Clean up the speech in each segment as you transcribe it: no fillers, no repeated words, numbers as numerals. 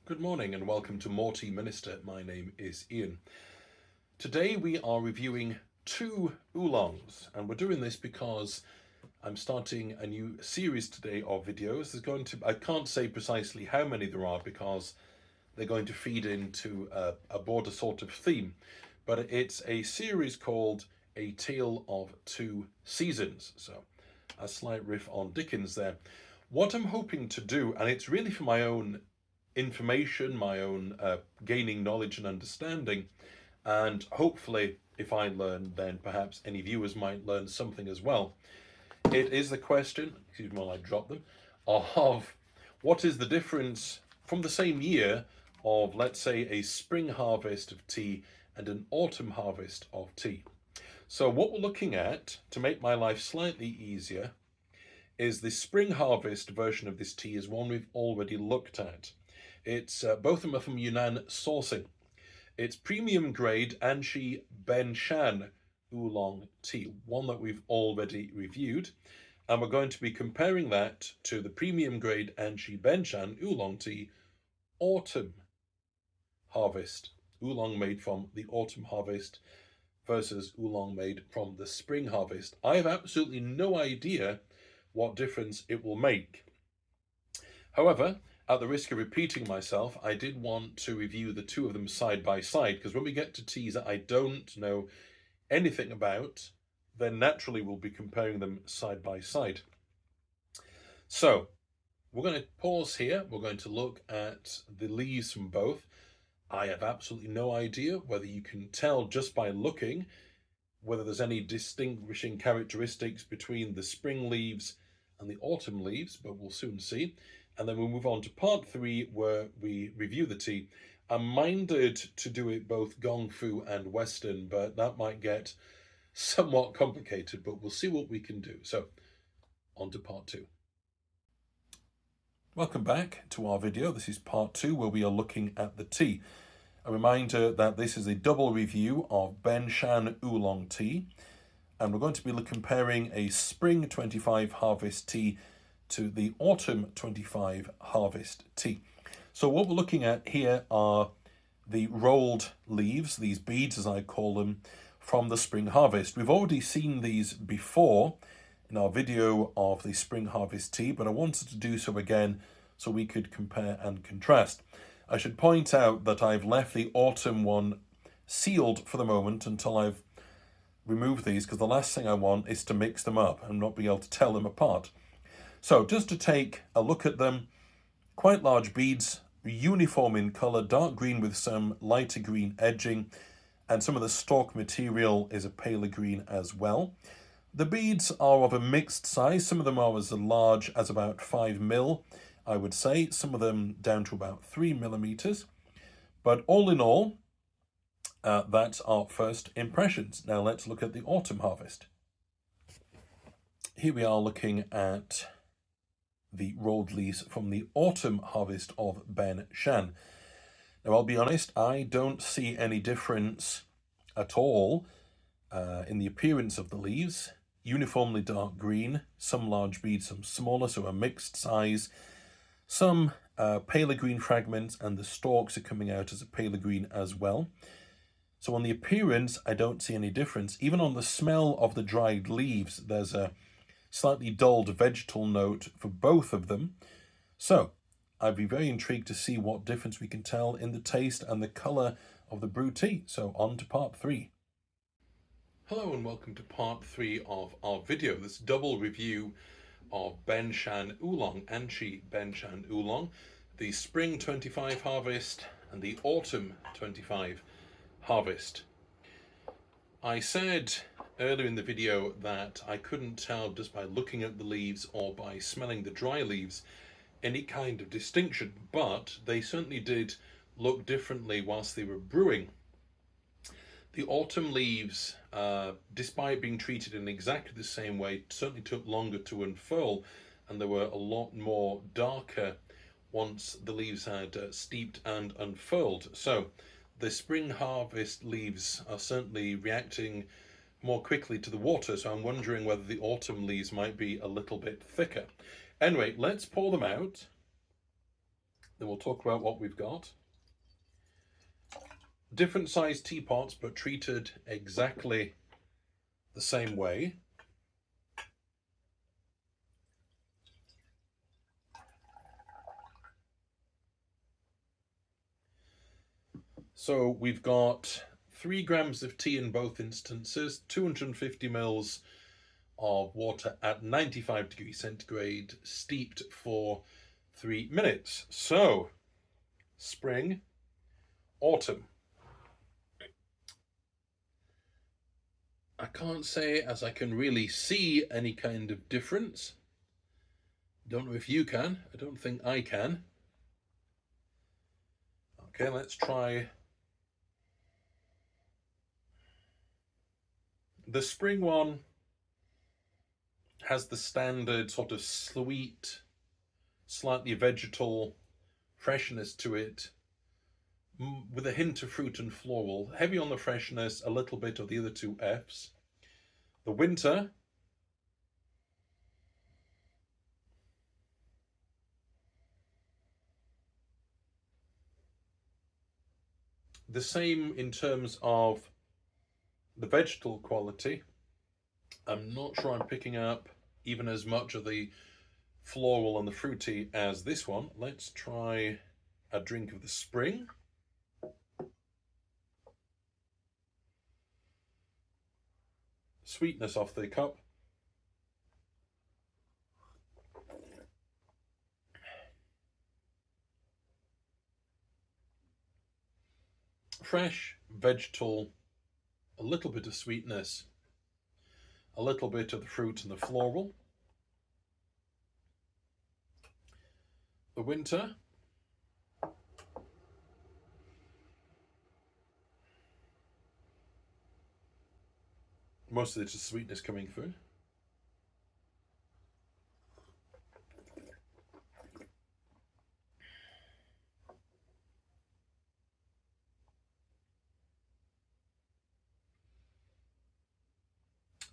Good morning and welcome to More Tea Minister. My name is Ian. Today we are reviewing two oolongs, and we're doing this because I'm starting a new series today of videos. I can't say precisely how many there are because they're going to feed into a broader sort of theme, but it's a series called A Tale of Two Seasons. So a slight riff on Dickens there. What I'm hoping to do, and it's really for my own information, my own gaining knowledge and understanding, and hopefully if I learn, then perhaps any viewers might learn something as well. It is the question, excuse me while I drop them, of what is the difference from the same year of, let's say, a spring harvest of tea and an autumn harvest of tea. So what we're looking at, to make my life slightly easier, is the spring harvest version of this tea is one we've already looked at. It's both of them are from Yunnan sourcing. It's premium grade Anxi Shan Oolong tea, one that we've already reviewed, and we're going to be comparing that to the premium grade Anxi Shan Oolong tea autumn harvest, oolong made from the autumn harvest versus oolong made from the spring harvest. I have absolutely no idea what difference it will make. However, at the risk of repeating myself, I did want to review the two of them side by side, because when we get to teas that I don't know anything about, then naturally we'll be comparing them side by side. So we're going to pause here. We're going to look at the leaves from both. I have absolutely no idea whether you can tell just by looking whether there's any distinguishing characteristics between the spring leaves and the autumn leaves, but we'll soon see. And then we'll move on to part 3, where we review the tea. I'm minded to do it both Gongfu and Western, but that might get somewhat complicated, but we'll see what we can do. So, on to part 2. Welcome back to our video. This is part 2, where we are looking at the tea. A reminder that this is a double review of Shan Oolong tea, and we're going to be comparing a spring 25 harvest tea to the autumn 25 harvest tea. So what we're looking at here are the rolled leaves, these beads as I call them, from the spring harvest. We've already seen these before in our video of the spring harvest tea, but I wanted to do so again so we could compare and contrast. I should point out that I've left the autumn one sealed for the moment until I've removed these, because the last thing I want is to mix them up and not be able to tell them apart. So just to take a look at them, quite large beads, uniform in colour, dark green with some lighter green edging, and some of the stalk material is a paler green as well. The beads are of a mixed size. Some of them are as large as about 5 mil, I would say. Some of them down to about 3 millimeters. But all in all, that's our first impressions. Now let's look at the autumn harvest. Here we are looking at the rolled leaves from the autumn harvest of Shan. Now I'll be honest, I don't see any difference at all in the appearance of the leaves. Uniformly dark green, some large beads, some smaller, so a mixed size, some paler green fragments, and the stalks are coming out as a paler green as well. So on the appearance, I don't see any difference. Even on the smell of the dried leaves, there's a slightly dulled vegetal note for both of them. So I'd be very intrigued to see what difference we can tell in the taste and the colour of the brewed tea. So on to part 3. Hello and welcome to part 3 of our video, this double review of Shan Oolong, Anxi Shan Oolong, the spring 25 harvest and the autumn 25 harvest. I said earlier in the video that I couldn't tell just by looking at the leaves or by smelling the dry leaves any kind of distinction, but they certainly did look differently whilst they were brewing. The autumn leaves, despite being treated in exactly the same way, certainly took longer to unfurl, and they were a lot more darker once the leaves had steeped and unfurled. So the spring harvest leaves are certainly reacting more quickly to the water, so I'm wondering whether the autumn leaves might be a little bit thicker. Anyway, let's pour them out. Then we'll talk about what we've got. Different sized teapots, but treated exactly the same way. So we've got 3 grams of tea in both instances, 250 mils of water at 95 degrees centigrade, steeped for 3 minutes. So, spring, autumn. I can't say as I can really see any kind of difference. Don't know if you can. I don't think I can. Okay, let's try. The spring one has the standard sort of sweet, slightly vegetal freshness to it, with a hint of fruit and floral. Heavy on the freshness, a little bit of the other two Fs. The winter, the same in terms of the vegetal quality. I'm not sure I'm picking up even as much of the floral and the fruity as this one. Let's try a drink of the spring. Sweetness off the cup. Fresh, vegetal, a little bit of sweetness, a little bit of the fruit and the floral. The winter, most of it is sweetness coming through.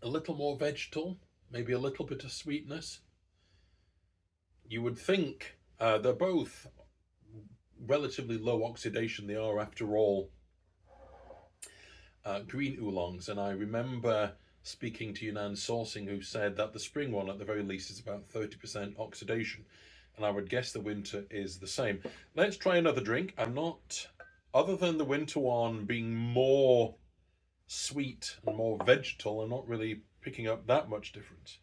A little more vegetal, maybe a little bit of sweetness. You would think they're both relatively low oxidation. They are, after all, green oolongs. And I remember speaking to Yunnan Sourcing, who said that the spring one, at the very least, is about 30% oxidation. And I would guess the winter is the same. Let's try another drink. I'm not, other than the winter one being more sweet and more vegetal, I'm not really picking up that much difference.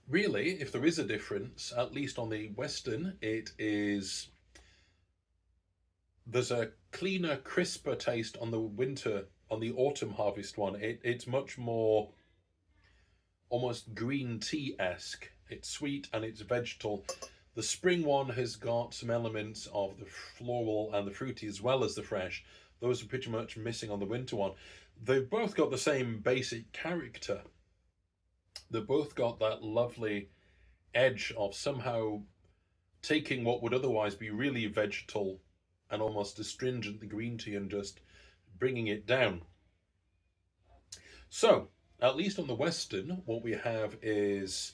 Really, if there is a difference, at least on the Western, there's a cleaner, crisper taste on the autumn harvest one. It's much more almost green tea-esque. It's sweet and it's vegetal. The spring one has got some elements of the floral and the fruity as well as the fresh. Those are pretty much missing on the winter one. They've both got the same basic character. They've both got that lovely edge of somehow taking what would otherwise be really vegetal and almost astringent, the green tea, and just bringing it down. So, at least on the Western, what we have is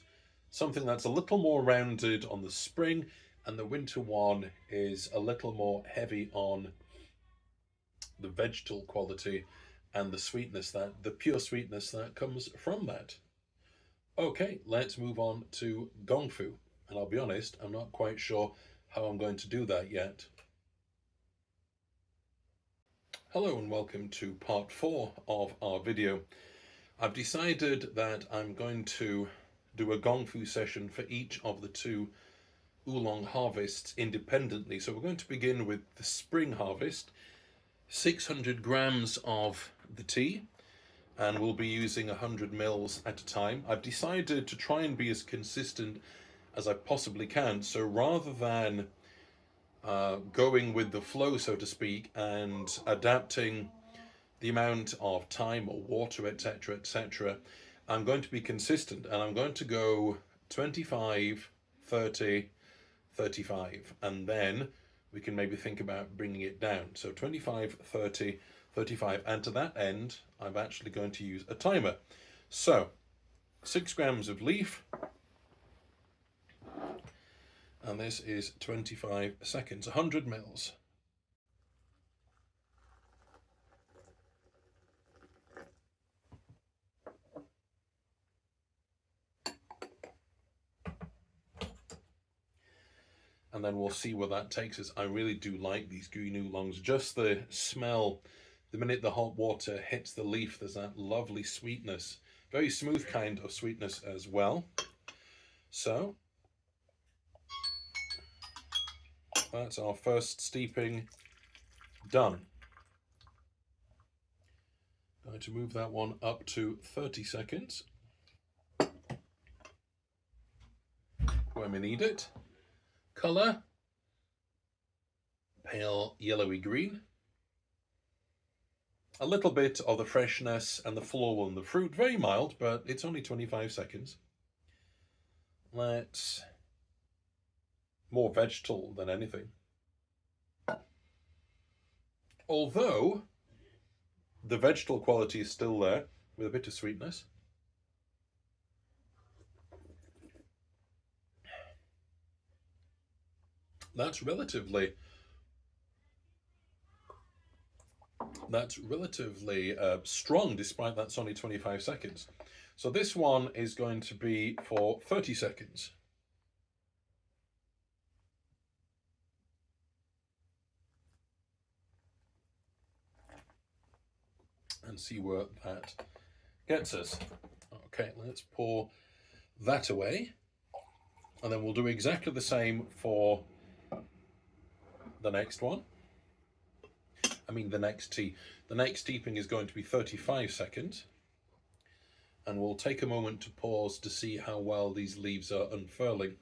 something that's a little more rounded on the spring, and the winter one is a little more heavy on the vegetal quality and the sweetness, the pure sweetness that comes from that. Okay, let's move on to Gongfu. And I'll be honest, I'm not quite sure how I'm going to do that yet. Hello and welcome to part 4 of our video. I've decided that I'm going to do a Gongfu session for each of the 2 oolong harvests independently. So we're going to begin with the spring harvest, 600 grams of the tea, and we'll be using 100 mils at a time. I've decided to try and be as consistent as I possibly can. So rather than going with the flow, so to speak, and adapting the amount of time or water, etc., I'm going to be consistent, and I'm going to go 25, 30, 35, and then we can maybe think about bringing it down. So 25, 30, 35, and to that end, I'm actually going to use a timer. So 6 grams of leaf, and this is 25 seconds, 100 mils. And then we'll see where that takes us. I really do like these green oolongs. Just the smell, the minute the hot water hits the leaf, there's that lovely sweetness. Very smooth kind of sweetness as well. So that's our first steeping done. Going to move that one up to 30 seconds when we need it. Colour, pale yellowy green. A little bit of the freshness and the floral and the fruit, very mild, but it's only 25 seconds. Let's, more vegetal than anything. Although the vegetal quality is still there with a bit of sweetness. That's relatively strong, despite that's only 25 seconds. So this one is going to be for 30 seconds. And see where that gets us. Okay, let's pour that away. And then we'll do exactly the same for the next one. I mean the next tea. The next steeping is going to be 35 seconds. And we'll take a moment to pause to see how well these leaves are unfurling.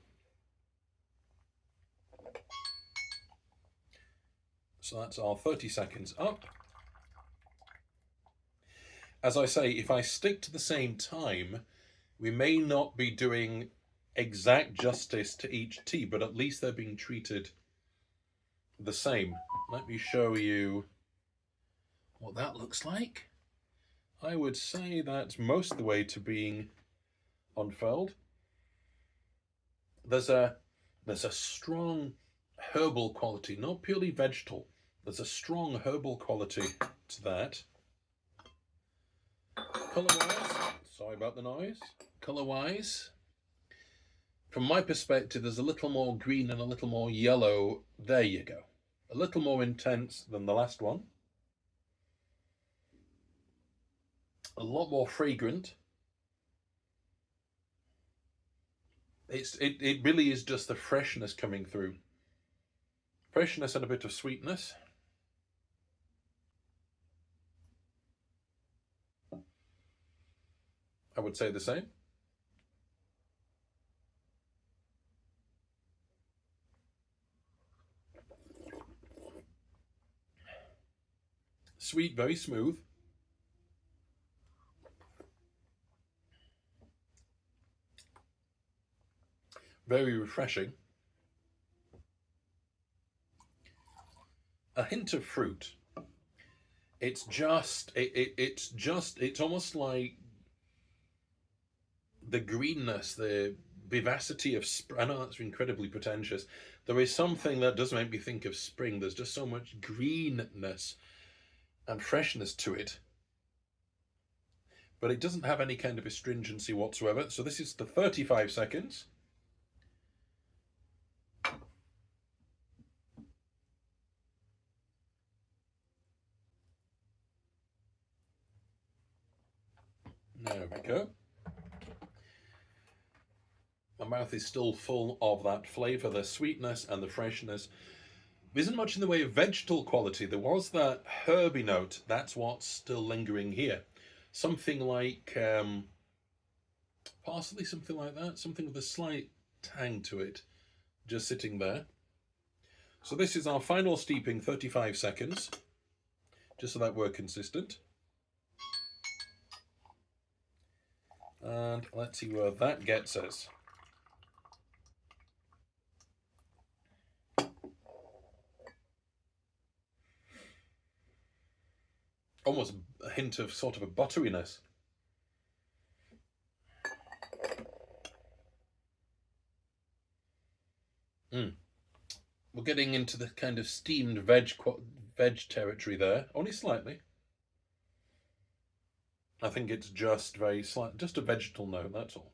So that's our 30 seconds up. As I say, if I stick to the same time, we may not be doing exact justice to each tea, but at least they're being treated the same. Let me show you what that looks like. I would say that's most of the way to being unfurled. There's a strong herbal quality, not purely vegetal. There's a strong herbal quality to that. Colour-wise, sorry about the noise. Colour-wise, from my perspective, there's a little more green and a little more yellow. There you go. A little more intense than the last one. A lot more fragrant. It really is just the freshness coming through. Freshness and a bit of sweetness. I would say the same. Sweet, very smooth. Very refreshing. A hint of fruit. It's almost like the greenness, the vivacity of spring. I know that's incredibly pretentious. There is something that does make me think of spring. There's just so much greenness and freshness to it. But it doesn't have any kind of astringency whatsoever. So this is the 35 seconds. There we go. My mouth is still full of that flavour, the sweetness and the freshness. There isn't much in the way of vegetal quality. There was that herby note. That's what's still lingering here. Something like parsley, something like that. Something with a slight tang to it, just sitting there. So this is our final steeping, 35 seconds, just so that we're consistent. And let's see where that gets us. almost a hint of sort of a butteriness. We're getting into the kind of steamed veg territory there, only slightly. I think it's just very slight, just a vegetal note, that's all.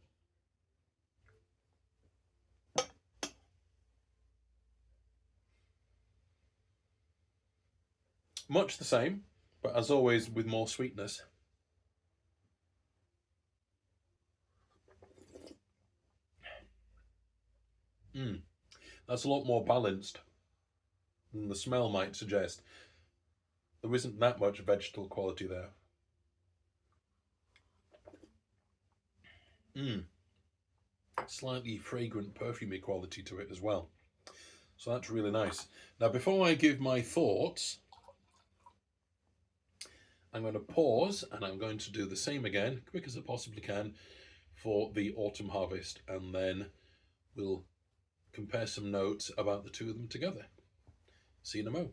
Much the same, but as always with more sweetness. That's a lot more balanced than the smell might suggest. There isn't that much vegetal quality there. Slightly fragrant, perfumey quality to it as well. So that's really nice. Now, before I give my thoughts, I'm going to pause and I'm going to do the same again, quick as I possibly can, for the autumn harvest, and then we'll compare some notes about the two of them together. See you in a mo.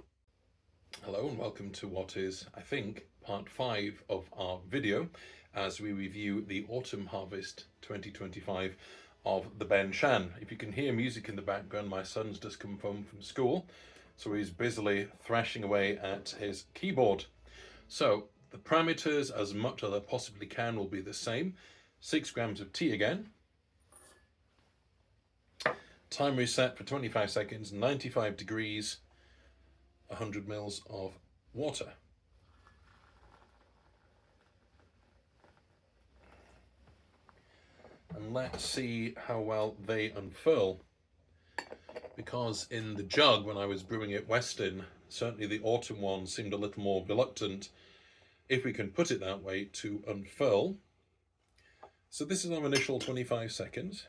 Hello and welcome to what is, I think, part 5 of our video as we review the autumn harvest 2025 of the Ben Shan. If you can hear music in the background, my son's just come home from school, so he's busily thrashing away at his keyboard. So the parameters, as much as I possibly can, will be the same. 6 grams of tea again. Timer is set for 25 seconds, 95 degrees, 100 mils of water. And let's see how well they unfurl. Because in the jug, when I was brewing it Weston, certainly the autumn one seemed a little more reluctant, if we can put it that way, to unfurl. So this is our initial 25 seconds.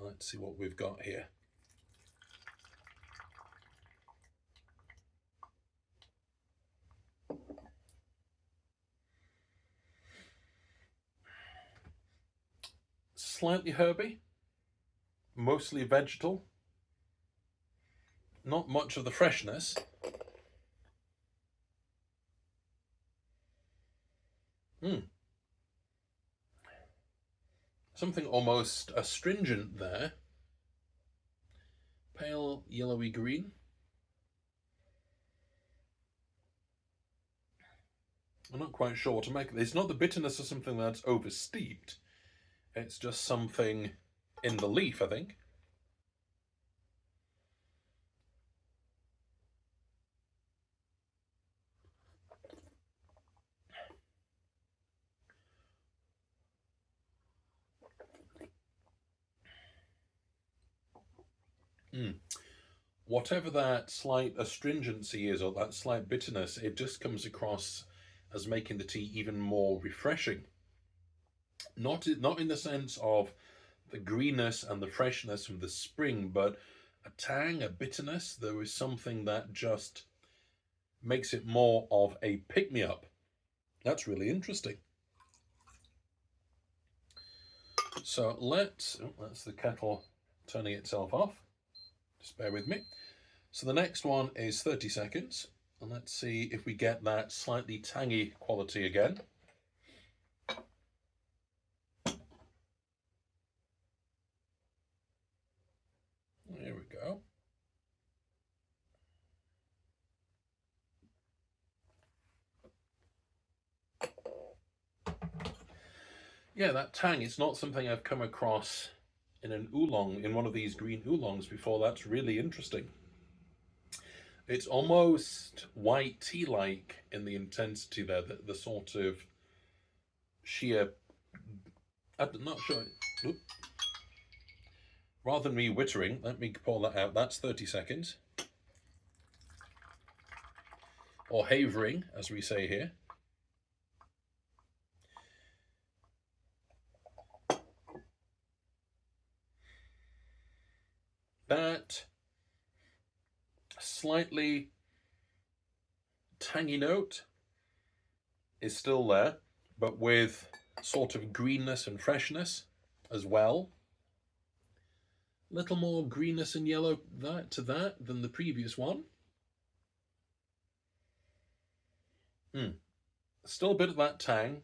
Let's see what we've got here. Slightly herby, mostly vegetal, not much of the freshness. Something almost astringent there. Pale yellowy green. I'm not quite sure what to make of it. It's not the bitterness of something that's oversteeped. It's just something in the leaf, I think. Whatever that slight astringency is, or that slight bitterness, it just comes across as making the tea even more refreshing. Not in the sense of the greenness and the freshness from the spring, but a tang, a bitterness. There is something that just makes it more of a pick-me-up. That's really interesting. So that's the kettle turning itself off. Just bear with me. So the next one is 30 seconds. And let's see if we get that slightly tangy quality again. There we go. Yeah, that tang, it's not something I've come across in an oolong, in one of these green oolongs before. That's really interesting. It's almost white tea-like in the intensity there, the sort of sheer, I'm not sure. Oop. Rather than me wittering, let me pour that out. That's 30 seconds. Or havering, as we say here. That slightly tangy note is still there, but with sort of greenness and freshness as well. A little more greenness and yellow to that than the previous one. Still a bit of that tang,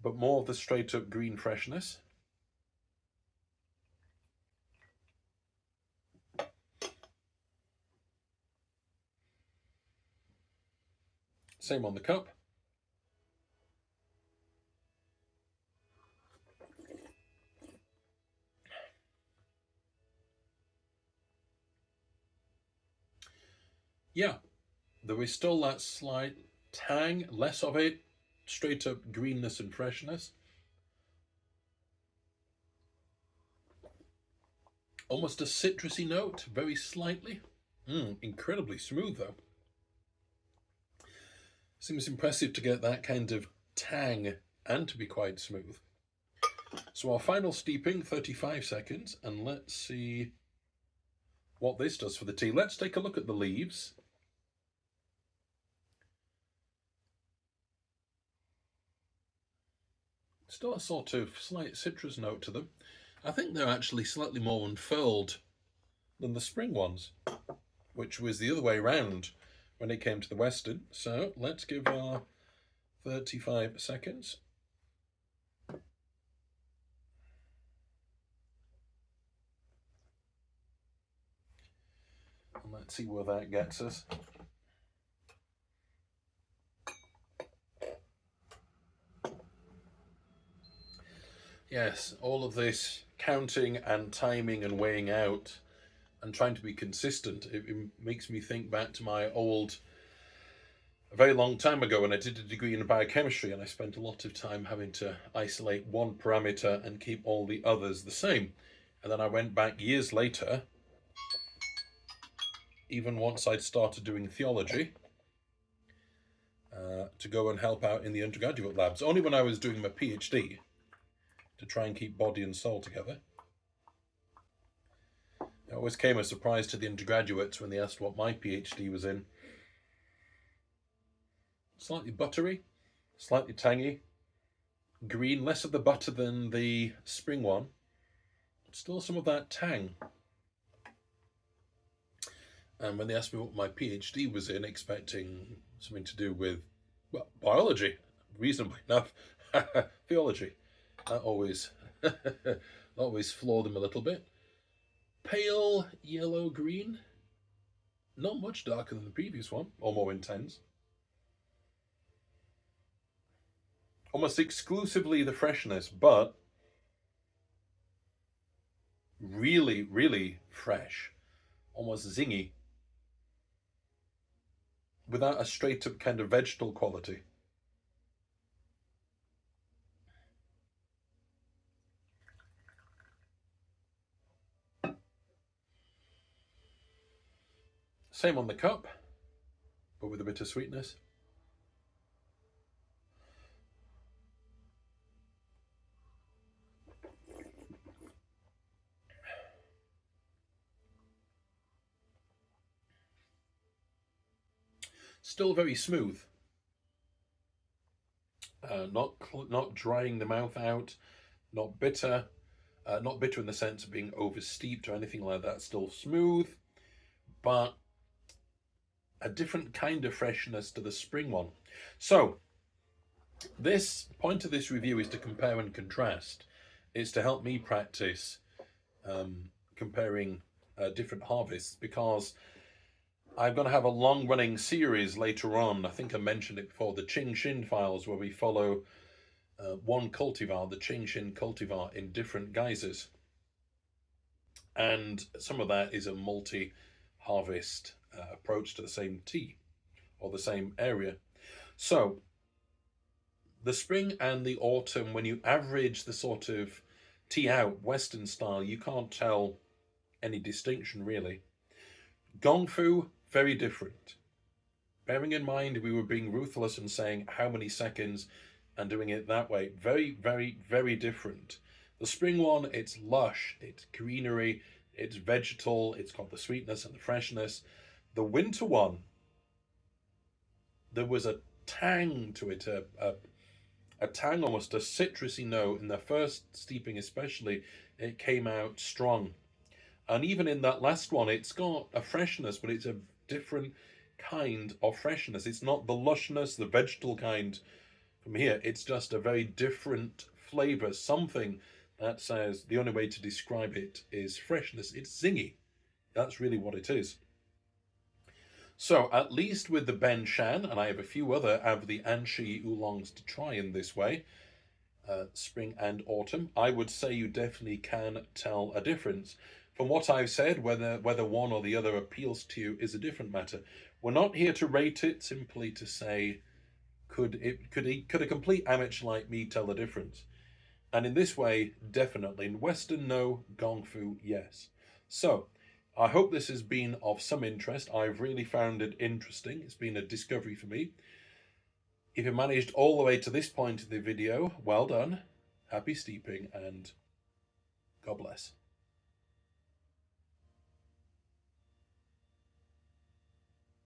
but more of the straight up green freshness. Same on the cup. Yeah, there is still that slight tang, less of it, straight up greenness and freshness. Almost a citrusy note, very slightly. Incredibly smooth though. Seems impressive to get that kind of tang and to be quite smooth. So our final steeping, 35 seconds, and let's see what this does for the tea. Let's take a look at the leaves. Still a sort of slight citrus note to them. I think they're actually slightly more unfurled than the spring ones, which was the other way around when it came to the Western. So let's give our 35 seconds. And let's see where that gets us. Yes, all of this counting and timing and weighing out and trying to be consistent, it makes me think back to my old, a very long time ago when I did a degree in biochemistry, and I spent a lot of time having to isolate one parameter and keep all the others the same. And then I went back years later, even once I'd started doing theology, to go and help out in the undergraduate labs, only when I was doing my PhD, to try and keep body and soul together. It always came as a surprise to the undergraduates when they asked what my PhD was in. Slightly buttery, slightly tangy, green, less of the butter than the spring one, still some of that tang. And when they asked me what my PhD was in, expecting something to do with, well, biology, reasonably enough, theology, that always floored them a little bit. Pale yellow-green, not much darker than the previous one, or more intense. Almost exclusively the freshness, but really, really fresh, almost zingy, without a straight-up kind of vegetal quality. Same on the cup, but with a bit of sweetness. Still very smooth. Not drying the mouth out, not bitter. Not bitter in the sense of being over steeped or anything like that. Still smooth, but a different kind of freshness to the spring one. So this point of this review is to compare and contrast. It's to help me practice comparing different harvests, because I'm going to have a long-running series later on. I think I mentioned it before, the Qing Shin files, where we follow one cultivar, the Qing Shin cultivar, in different guises. And some of that is a multi-harvest approach to the same tea or the same area. So the spring and the autumn, when you average the sort of tea out, Western style, you can't tell any distinction really. Gongfu, very different. Bearing in mind we were being ruthless and saying how many seconds and doing it that way, very, very, very different. The spring one, it's lush, it's greenery, it's vegetal, it's got the sweetness and the freshness. The winter one, there was a tang to it, a tang, almost a citrusy note. In the first steeping especially, it came out strong. And even in that last one, it's got a freshness, but it's a different kind of freshness. It's not the lushness, the vegetal kind from here. It's just a very different flavour. Something that says the only way to describe it is freshness. It's zingy. That's really what it is. So at least with the Ben Shan, and I have a few other of the Anxi oolongs to try in this way, spring and autumn, I would say you definitely can tell a difference. From what I've said, whether one or the other appeals to you is a different matter. We're not here to rate it, simply to say, could a complete amateur like me tell the difference? And in this way, definitely. In Western, no. Gongfu, yes. So, I hope this has been of some interest. I've really found it interesting. It's been a discovery for me. If you managed all the way to this point in the video, well done. Happy steeping and God bless.